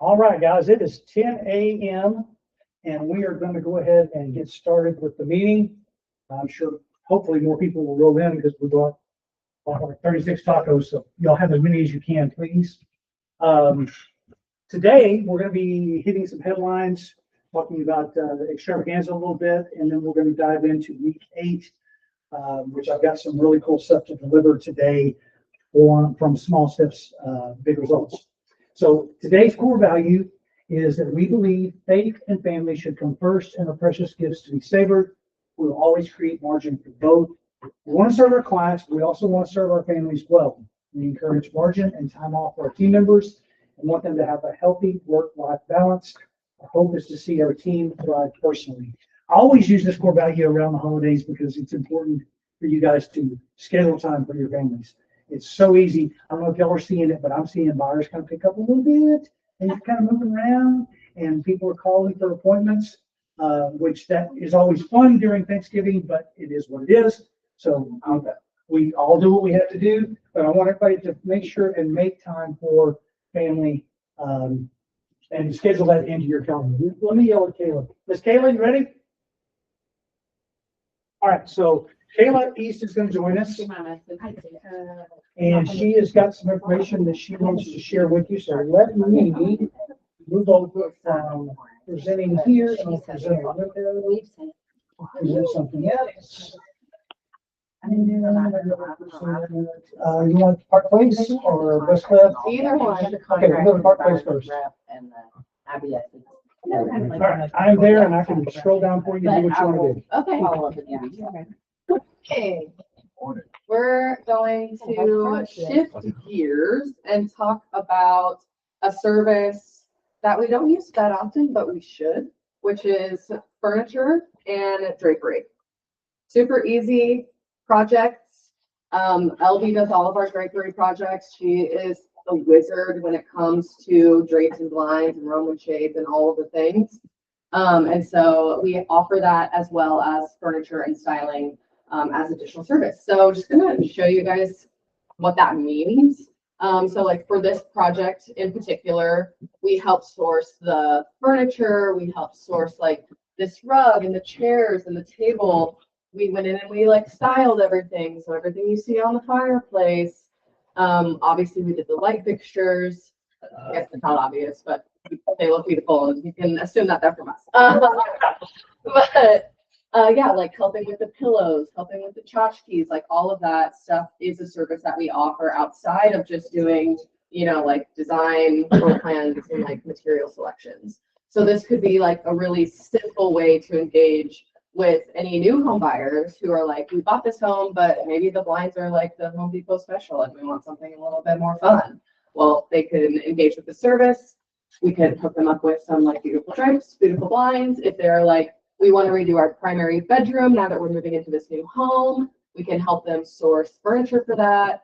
All right, guys, it is 10 a.m. and we are going to go ahead and get started with the meeting. I'm sure hopefully more people will roll in because we bought like 36 tacos, so y'all have as many as you can, please. Today, we're going to be hitting some headlines, talking about extravaganza a little bit, and then we're going to dive into week 8, which I've got some really cool stuff to deliver today from small steps, big results. So today's core value is that we believe faith and family should come first and our precious gifts to be savored. We will always create margin for both. We want to serve our clients, but we also want to serve our families well. We encourage margin and time off for our team members and want them to have a healthy work-life balance. Our hope is to see our team thrive personally. I always use this core value around the holidays because it's important for you guys to schedule time for your families. It's so easy. I don't know if y'all are seeing it, but I'm seeing buyers kind of pick up a little bit and you're kind of moving around and people are calling for appointments, which that is always fun during Thanksgiving, but it is what it is. So we all do what we have to do, but I want everybody to make sure and make time for family and schedule that into your calendar. Let me yell at Kayla. Miss Kayla, you ready? All right, so Kayla East is going to join us. And she has got some information that she wants to share with you. So let me move over from presenting here and present something else. You want Park Place or West Cliff? Either one. Okay, we'll go to Park Place first. All right, I'm there and I can scroll down for you and do what you want to do. Okay. Okay. We're going to shift gears and talk about a service that we don't use that often, but we should, which is furniture and drapery. Super easy projects. LB does all of our drapery projects. She is a wizard when it comes to drapes and blinds and Roman shades and all of the things. And so we offer that as well as furniture and styling as additional service. So just gonna show you guys what that means. So like for this project in particular, we help source the furniture, we help source like this rug and the chairs and the table. We went in and we like styled everything. So everything you see on the fireplace. Obviously we did the light fixtures. I guess it's not obvious, but they look beautiful and you can assume that they're from us. But yeah, like helping with the pillows, helping with the tchotchkes, like all of that stuff is a service that we offer outside of just doing, you know, like design, floor plans, and like material selections. So this could be like a really simple way to engage with any new home buyers who are like, we bought this home, but maybe the blinds are like the Home Depot special and we want something a little bit more fun. Well, they can engage with the service. We can hook them up with some like beautiful drapes, beautiful blinds. If they're like, we want to redo our primary bedroom now that we're moving into this new home, we can help them source furniture for that.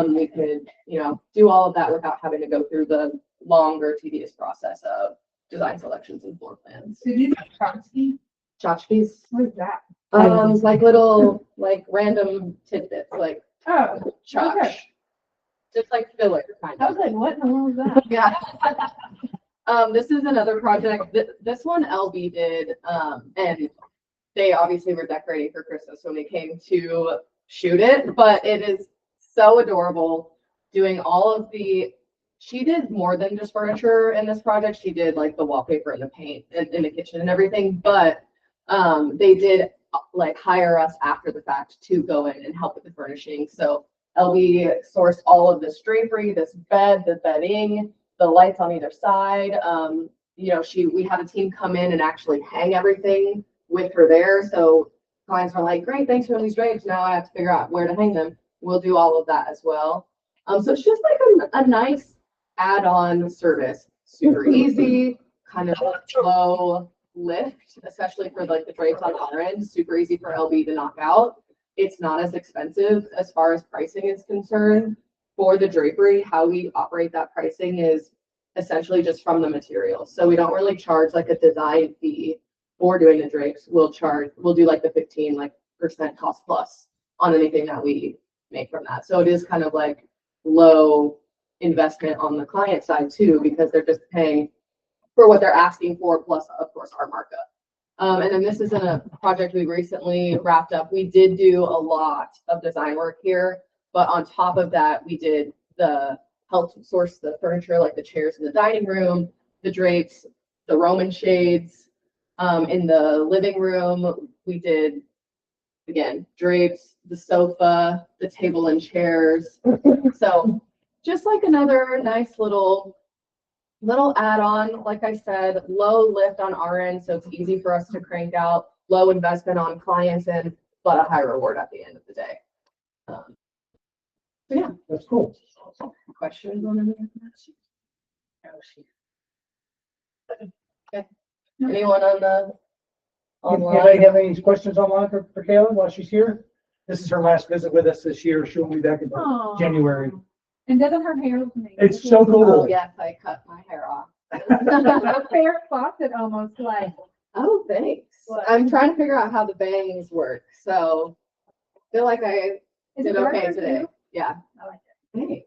We could, you know, do all of that without having to go through the longer, tedious process of design selections and floor plans. Did you do Tchotchkes? What is that? Like little, like random tidbits, like Oh, tchotch. okay. Just like filler, kind I of. was like, what in the world is that? Yeah. This is another project. This one LB did, and they obviously were decorating for Christmas when they came to shoot it, but it is so adorable doing all of the, she did more than just furniture in this project. She did like the wallpaper and the paint in the kitchen and everything, but they did like hire us after the fact to go in and help with the furnishing. So LB sourced all of this drapery, this bed, the bedding, the lights on either side. You know, we had a team come in and actually hang everything with her there. So clients were like, great, thanks for these drapes. Now I have to figure out where to hang them. We'll do all of that as well. So it's just like a nice add-on service. Super easy, kind of low lift, especially for like the drapes on our end. Super easy for LB to knock out. It's not as expensive as far as pricing is concerned. For the drapery, how we operate that pricing is essentially just from the materials. So we don't really charge like a design fee for doing the drapes. We'll do like the 15% cost plus on anything that we make from that. So it is kind of like low investment on the client side too, because they're just paying for what they're asking for, plus of course our markup. And then this isn't a project we recently wrapped up. We did do a lot of design work here, but on top of that, we did helped source the furniture, like the chairs in the dining room, the drapes, the Roman shades. In the living room, we did, again, drapes, the sofa, the table and chairs. So just like another nice little add-on, like I said, low lift on our end, so it's easy for us to crank out, low investment on clients end, but a high reward at the end of the day. So yeah, That's cool. questions on any of that? Okay. Anyone on the Anybody online? have any questions online for Kayla while she's here? This is her last visit with us this year. She'll be back in Aw. January. And doesn't her hair look amazing? It's so Oh, cool. yes, I cut my hair off. A fair faucet almost like. Oh, thanks. What? I'm trying to figure out how the bangs work, so I feel like I Is it did darker okay today. too? Yeah. I like Thanks.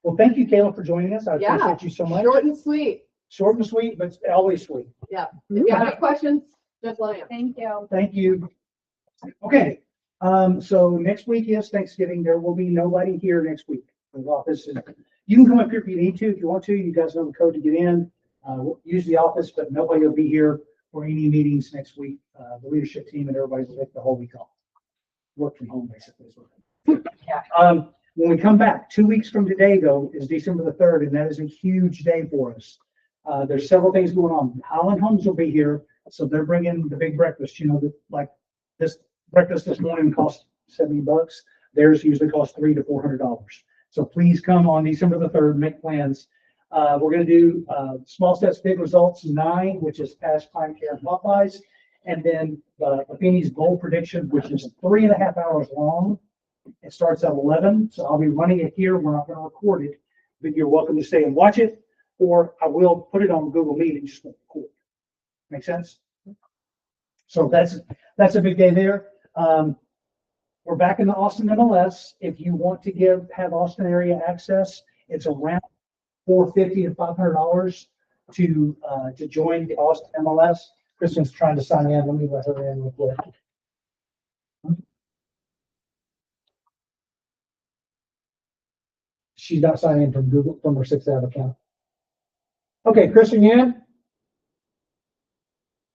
Well, thank you, Kayla, for joining us. I Yeah. appreciate you so much. Short and sweet. Short and sweet, but always sweet. Yeah. If you have any questions, just let me know. Thank you. Thank you. Okay, so next week is Thanksgiving. There will be nobody here next week. The office is, you can come up here if you need to, if you want to. You guys know the code to get in. We'll use the office, but nobody will be here for any meetings next week. The leadership team and everybody will take the whole week off. Work from home, basically. is what When we come back, 2 weeks from today, though, is December the 3rd, and that is a huge day for us. There's several things going on. Holland Homes will be here, so they're bringing the big breakfast. You know, like this breakfast this morning cost $70. Theirs usually costs $300 to $400. So please come on December the 3rd, make plans. We're going to do Small Steps, Big Results 9, which is past Pine Care and Popeyes, and then Buffini's Goal Prediction, which is 3.5 hours long. It starts at 11, so I'll be running it here. We're not going to record it, but you're welcome to stay and watch it, or I will put it on Google Meet and just won't record. Make sense? So that's a big day there. We're back in the Austin MLS. If you want to have Austin area access, it's around $450 to $500 to join the Austin MLS. Kristen's trying to sign in. Let me let her in real quick. She's not signing in from Google, from her 6th Ave account. Okay, Kristen, you in?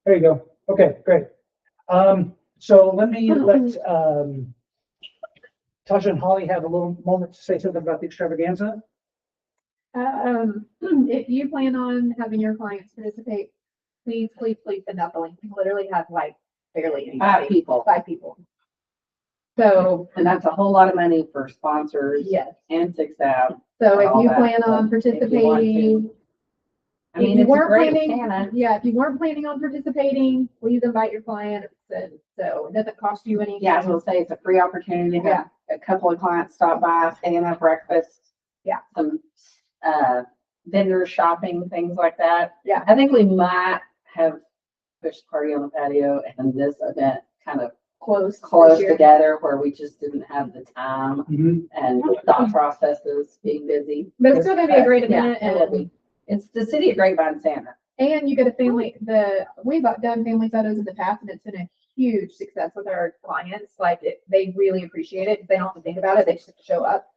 There you go. Okay, great. So let Tasha and Holly have a little moment to say something about the extravaganza. If you plan on having your clients participate, please send out the link. We literally have like barely anybody. 5 people. 5 people. So, And that's a whole lot of money for sponsors yes. and 6th Ave. So if All you that plan stuff, on if you want to. participating, I mean, if you it's a weren't great planning, Santa. yeah, if you weren't planning on participating, please invite your clients. And so it doesn't cost you anything. Yeah, I was gonna say it's a free opportunity to have a couple of clients stop by, stay and have breakfast. Yeah. Some vendor shopping, things like that. Yeah. I think we might have pushed party on the patio and this event kind of Close close year. together where we just didn't have the time Mhm. and thought processes being busy. But it's still gonna be a great Yeah, event, it will and be. It's the city of Grapevine Santa. you get a family, we've done family photos in the past, and it's been a huge success with our clients. Like, they really appreciate it. They don't have to think about it. They just have to show up.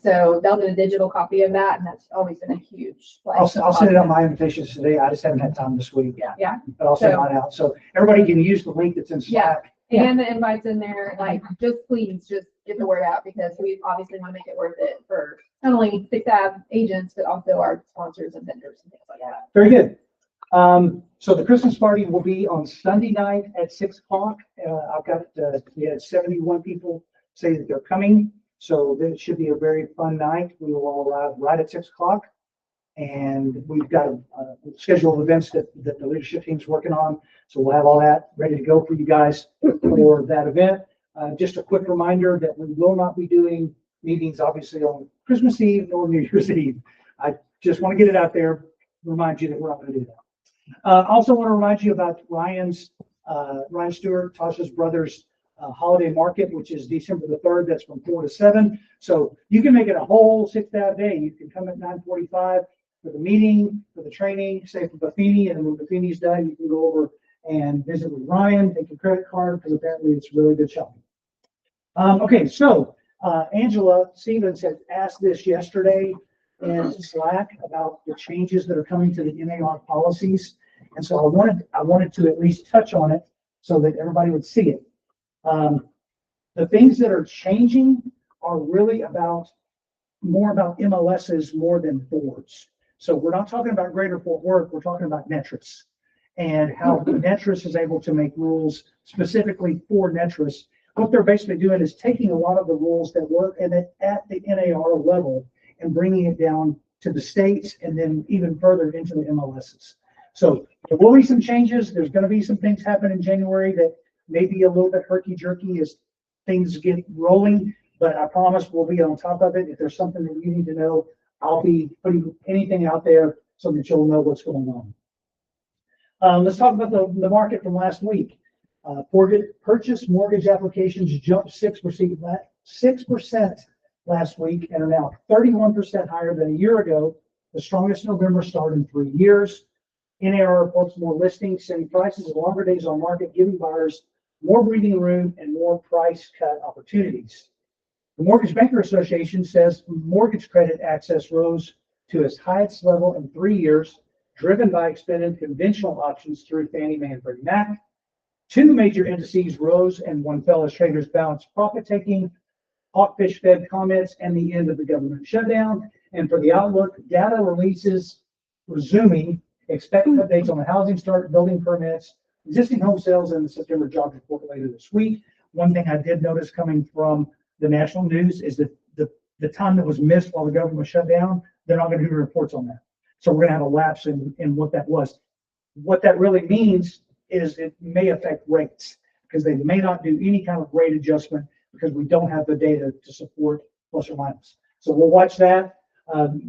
So they'll do a digital copy of that, and that's always been a huge. like, I'll send it on my invitations today. I just haven't had time this week. Yeah. But I'll send mine out. So everybody can use the link that's in Slack. And the invites in there, like, please get the word out, because we obviously want to make it worth it for not only 6th Ave agents, but also our sponsors and vendors and things like that. Very good. So the Christmas party will be on Sunday night at 6 o'clock. I've got, we had 71 people say that they're coming. So this should be a very fun night. We will all arrive right at 6 o'clock. And we've got a schedule of events that the leadership team's working on. So we'll have all that ready to go for you guys for that event. Just a quick reminder that we will not be doing meetings, obviously, on Christmas Eve nor New Year's Eve. I just want to get it out there, remind you that we're not going to do that. Also want to remind you about Ryan Stewart, Tasha's brother's holiday market, which is December the 3rd. That's from 4 to 7. So you can make it a whole 6th Ave day. You can come at 9:45. for the meeting, for the training, say for Buffini, and then when Buffini's done, you can go over and visit with Ryan, take your credit card, because apparently it's really good shopping. Okay, so Angela Stevens had asked this yesterday in Slack about the changes that are coming to the NAR policies. And so I wanted to at least touch on it so that everybody would see it. The things that are changing are really more about MLSs more than boards. So we're not talking about Greater Fort Worth, we're talking about Netris and how Netris is able to make rules specifically for Netris. What they're basically doing is taking a lot of the rules that work at the NAR level and bringing it down to the states and then even further into the MLSs. So there will be some changes. There's going to be some things happen in January that may be a little bit herky-jerky as things get rolling, but I promise we'll be on top of it. If there's something that you need to know, I'll be putting anything out there so that you'll know what's going on. Let's talk about the market from last week. Purchase mortgage applications jumped 6% last week and are now 31% higher than a year ago, the strongest November start in 3 years. NAR reports more listings, setting prices and longer days on market, giving buyers more breathing room and more price cut opportunities. The Mortgage Banker Association says mortgage credit access rose to its highest level in 3 years, driven by expanded conventional options through Fannie Mae and Freddie Mac. 2 major indices rose and one fell as traders balanced profit taking, hawkish Fed comments, and the end of the government shutdown. And for the outlook, data releases resuming, expect updates on the housing start, building permits, existing home sales, and the September jobs report later this week. One thing I did notice coming from the national news is that the time that was missed while the government was shut down, they're not going to do reports on that. So we're going to have a lapse in what that was. What that really means is it may affect rates because they may not do any kind of rate adjustment because we don't have the data to support plus or minus. So we'll watch that.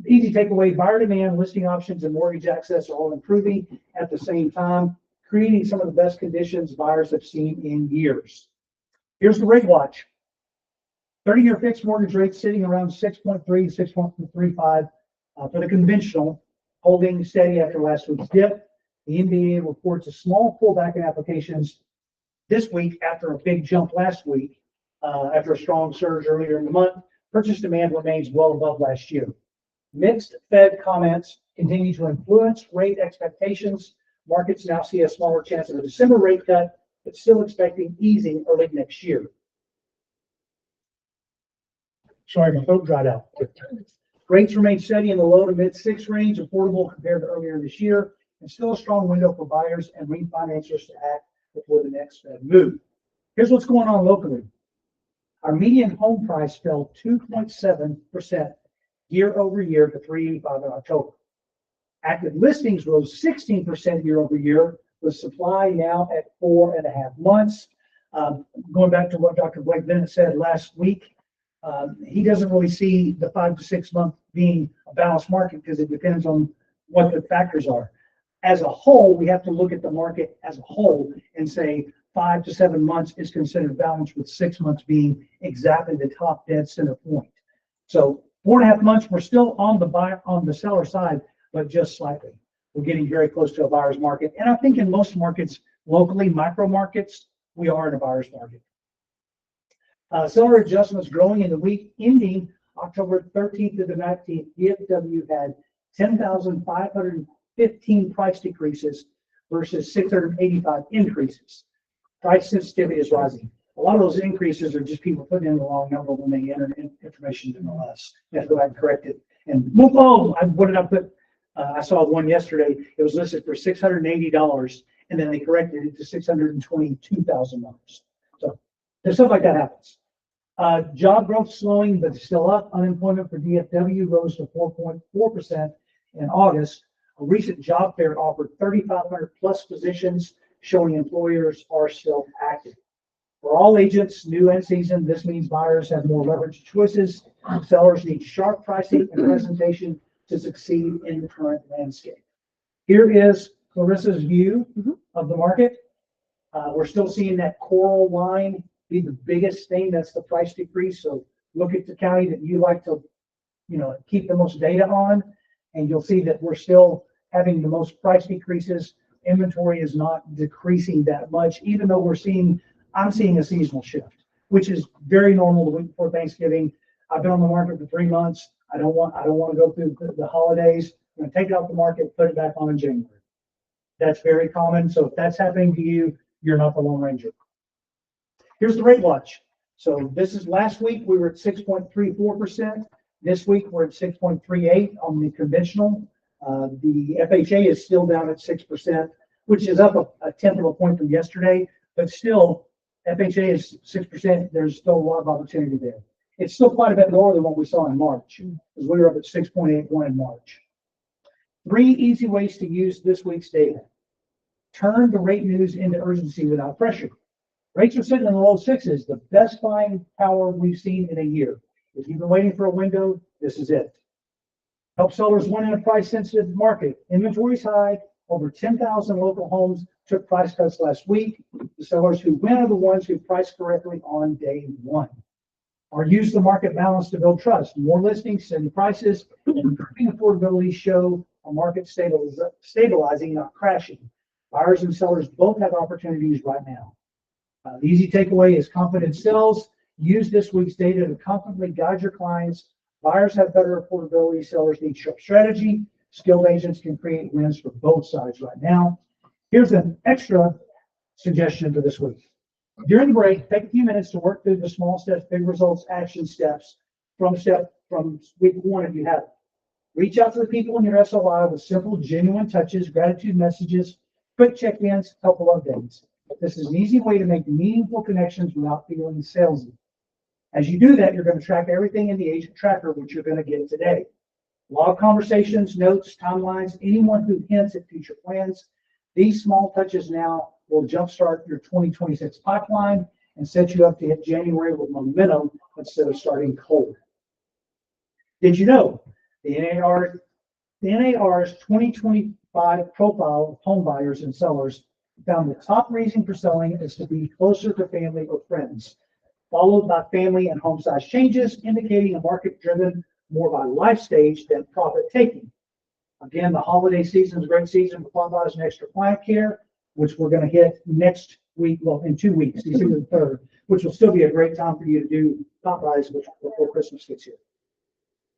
Easy takeaway, buyer demand, listing options, and mortgage access are all improving at the same time, creating some of the best conditions buyers have seen in years. Here's the rate watch. 30-year fixed mortgage rates sitting around 6.3, 6.35 for the conventional, holding steady after last week's dip. The MBA reports a small pullback in applications this week after a big jump last week, after a strong surge earlier in the month. Purchase demand remains well above last year. Mixed Fed comments continue to influence rate expectations. Markets now see a smaller chance of a December rate cut, but still expecting easing early next year. Sorry, my throat dried out. Rates remain steady in the low to mid 6 range, affordable compared to earlier this year, and still a strong window for buyers and refinancers to act before the next Fed move. Here's what's going on locally. Our median home price fell 2.7% year over year to $385 in October. Active listings rose 16% year over year, with supply now at 4.5 months. Going back to what Dr. Blake Bennett said last week, he doesn't really see the 5 to 6 month being a balanced market because it depends on what the factors are. As a whole, we have to look at the market as a whole and say 5 to 7 months is considered balanced, with 6 months being exactly the top dead center point. So 4.5 months, we're still on the seller side, but just slightly. We're getting very close to a buyer's market. And I think in most markets, locally, micro markets, we are in a buyer's market. Seller adjustments growing in the week ending October 13th to the 19th. DFW had 10,515 price decreases versus 685 increases. Price sensitivity is rising. A lot of those increases are just people putting in the wrong number when they enter information in MLS. You have to go back and correct it. And what did I put? I saw one yesterday. It was listed for $680, and then they corrected it to $622,000. So there's stuff like that happens. Job growth slowing, but still up. Unemployment for DFW rose to 4.4% in August. A recent job fair offered 3,500 plus positions, showing employers are still active. For all agents, new and seasoned, this means buyers have more leveraged choices. Sellers need sharp pricing and presentation to succeed in the current landscape. Here is Clarissa's view of the market. We're still seeing that coral line be the biggest thing. That's the price decrease. So look at the county that you like to, keep the most data on. and you'll see that we're still having the most price decreases. Inventory is not decreasing that much, even though I'm seeing a seasonal shift, which is very normal the week before Thanksgiving. I've been on the market for 3 months. I don't want to go through the holidays. I'm gonna take it off the market, put it back on in January. That's very common. So if that's happening to you, you're not the Lone Ranger. Here's the rate watch. So this is last week, we were at 6.34%. This week, we're at 6.38 on the conventional. The FHA is still down at 6%, which is up a tenth of a point from yesterday, but still, FHA is 6%. There's still a lot of opportunity there. It's still quite a bit lower than what we saw in March, because we were up at 6.81 in March. 3 easy ways to use this week's data. Turn the rate news into urgency without pressure. Rates are sitting in the low 6s, the best buying power we've seen in a year. If you've been waiting for a window, this is it. Help sellers win in a price-sensitive market. Inventory's high. Over 10,000 local homes took price cuts last week. The sellers who win are the ones who priced correctly on day one. Or use the market balance to build trust. More listings, steady prices, and improving affordability show a market stabilizing, not crashing. Buyers and sellers both have opportunities right now. The easy takeaway is confidence sells. Use this week's data to confidently guide your clients. Buyers have better affordability. Sellers need sharp strategy. Skilled agents can create wins for both sides right now. Here's an extra suggestion for this week. During the break, take a few minutes to work through the small steps, big results, action steps from week 1 if you have it. Reach out to the people in your SOI with simple, genuine touches, gratitude messages, quick check-ins, helpful updates. This is an easy way to make meaningful connections without feeling salesy. As you do that, you're going to track everything in the agent tracker, which you're going to get today. Log conversations, notes, timelines, anyone who hints at future plans. These small touches now will jumpstart your 2026 pipeline and set you up to hit January with momentum instead of starting cold. Did you know the NAR's 2025 profile of home buyers and sellers found the top reason for selling is to be closer to family or friends, followed by family and home size changes, indicating a market driven more by life stage than profit taking. Again, the holiday season is a great season for qualifiers and extra client care, which we're going to hit next week, well, in 2 weeks, December the 3rd, which will still be a great time for you to do top buys before Christmas gets here.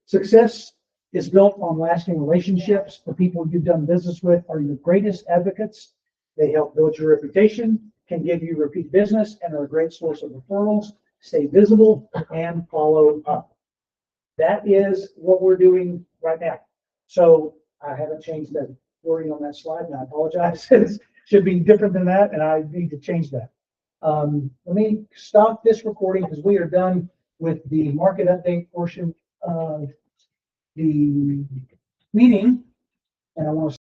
Success is built on lasting relationships. The people you've done business with are your greatest advocates. They help build your reputation, can give you repeat business, and are a great source of referrals. Stay visible and follow up. That is what we're doing right now. So I haven't changed the wording on that slide, and I apologize. It should be different than that, and I need to change that. Let me stop this recording because we are done with the market update portion of the meeting, and I want to